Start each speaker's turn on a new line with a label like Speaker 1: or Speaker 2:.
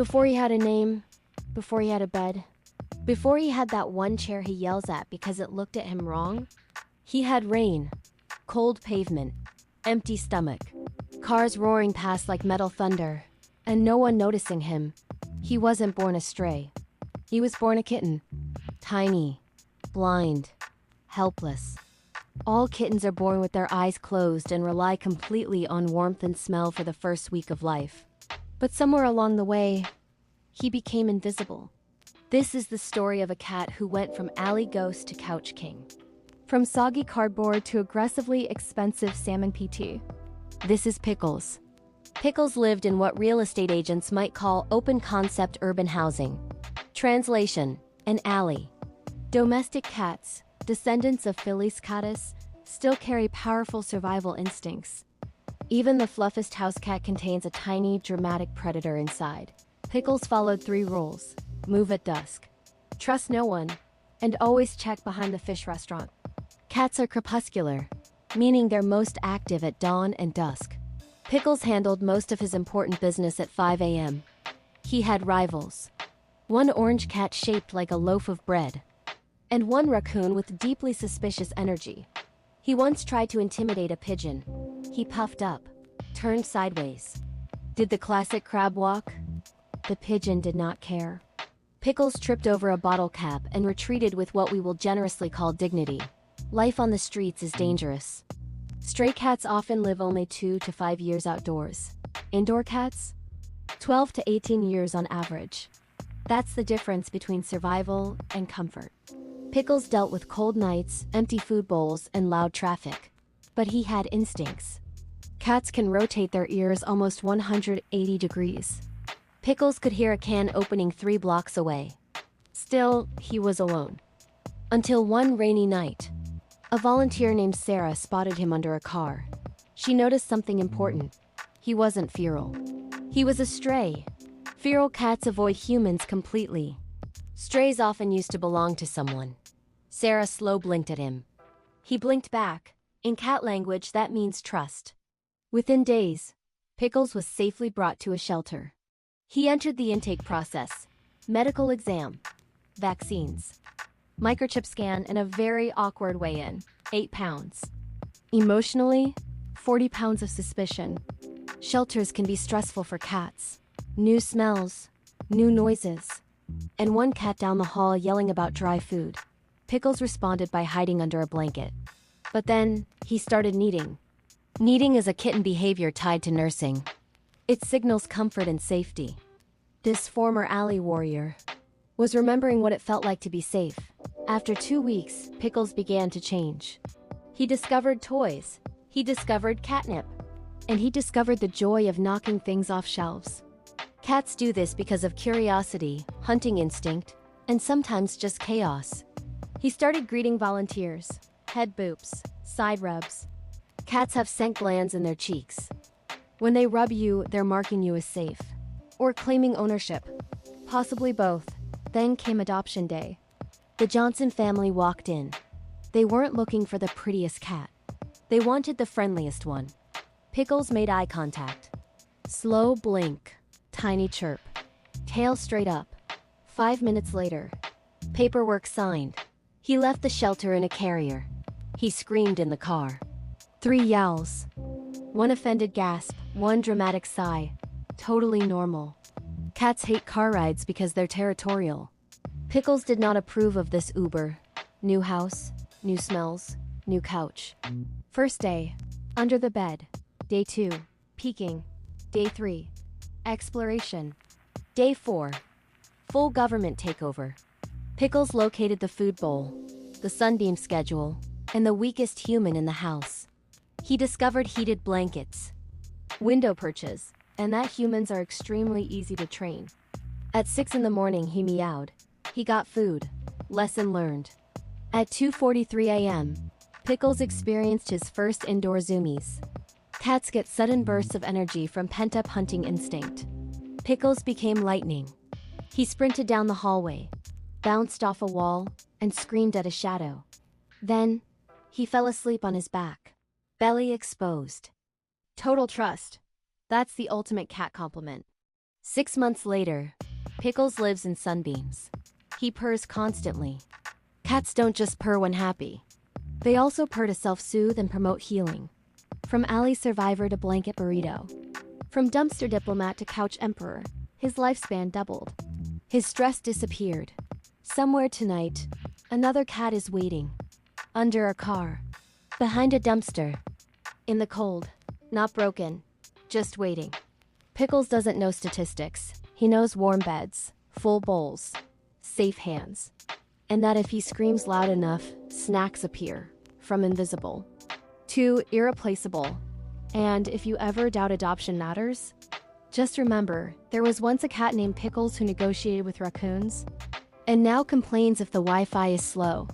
Speaker 1: Before he had a name, before he had a bed, before he had that one chair he yells at because it looked at him wrong, he had rain, cold pavement, empty stomach, cars roaring past like metal thunder, and no one noticing him. He wasn't born a stray. He was born a kitten. Tiny, blind, helpless. All kittens are born with their eyes closed and rely completely on warmth and smell for the first week of life. But somewhere along the way, he became invisible. This is the story of a cat who went from alley ghost to couch king. From soggy cardboard to aggressively expensive salmon PT. This is Pickles. Pickles lived in what real estate agents might call open-concept urban housing. Translation: an alley. Domestic cats, descendants of Felis catus, still carry powerful survival instincts. Even the fluffiest house cat contains a tiny, dramatic predator inside. Pickles followed 3 rules: move at dusk, trust no one, and always check behind the fish restaurant. Cats are crepuscular, meaning they're most active at dawn and dusk. Pickles handled most of his important business at 5 a.m. He had rivals. One orange cat shaped like a loaf of bread, and one raccoon with deeply suspicious energy. He once tried to intimidate a pigeon. He puffed up, turned sideways, did the classic crab walk. The pigeon did not care. Pickles tripped over a bottle cap and retreated with what we will generously call dignity. Life on the streets is dangerous. Stray cats often live only 2 to 5 years outdoors. Indoor cats? 12 to 18 years on average. That's the difference between survival and comfort. Pickles dealt with cold nights, empty food bowls, and loud traffic. But he had instincts. Cats can rotate their ears almost 180 degrees. Pickles could hear a can opening 3 blocks away. Still, he was alone. Until one rainy night, a volunteer named Sarah spotted him under a car. She noticed something important. He wasn't feral. He was a stray. Feral cats avoid humans completely. Strays often used to belong to someone. Sarah slow blinked at him. He blinked back. In cat language, that means trust. Within days, Pickles was safely brought to a shelter. He entered the intake process: medical exam, vaccines, microchip scan, and a very awkward weigh-in, 8 pounds. Emotionally, 40 pounds of suspicion. Shelters can be stressful for cats. New smells, new noises, and one cat down the hall yelling about dry food. Pickles responded by hiding under a blanket. But then, he started kneading. Kneading is a kitten behavior tied to nursing. It signals comfort and safety. This former alley warrior was remembering what it felt like to be safe. After 2 weeks, Pickles began to change. He discovered toys. He discovered catnip. And he discovered the joy of knocking things off shelves. Cats do this because of curiosity, hunting instinct, and sometimes just chaos. He started greeting volunteers, head boops, side rubs. Cats have scent glands in their cheeks. When they rub you, they're marking you as safe. Or claiming ownership. Possibly both. Then came adoption day. The Johnson family walked in. They weren't looking for the prettiest cat. They wanted the friendliest one. Pickles made eye contact. Slow blink. Tiny chirp. Tail straight up. 5 minutes later. Paperwork signed. He left the shelter in a carrier. He screamed in the car. 3 yowls. 1 offended gasp, 1 dramatic sigh. Totally normal. Cats hate car rides because they're territorial. Pickles did not approve of this Uber. New house, new smells, new couch. First day, under the bed. Day 2, peeking. Day 3, exploration. Day 4, full government takeover. Pickles located the food bowl, the Sunbeam schedule, and the weakest human in the house. He discovered heated blankets, window perches, and that humans are extremely easy to train. At 6 in the morning, he meowed. He got food. Lesson learned. At 2:43 a.m., Pickles experienced his first indoor zoomies. Cats get sudden bursts of energy from pent-up hunting instinct. Pickles became lightning. He sprinted down the hallway, bounced off a wall, and screamed at a shadow. Then, he fell asleep on his back, belly exposed. Total trust. That's the ultimate cat compliment. 6 months later, Pickles lives in Sunbeams. He purrs constantly. Cats don't just purr when happy. They also purr to self-soothe and promote healing. From alley survivor to blanket burrito. From dumpster diplomat to couch emperor, his lifespan doubled. His stress disappeared. Somewhere tonight, another cat is waiting. Under a car. Behind a dumpster. In the cold. Not broken. Just waiting. Pickles doesn't know statistics. He knows warm beds, full bowls, safe hands. And that if he screams loud enough, snacks appear. From invisible to irreplaceable. And if you ever doubt adoption matters, just remember, there was once a cat named Pickles who negotiated with raccoons, and now complains if the Wi-Fi is slow.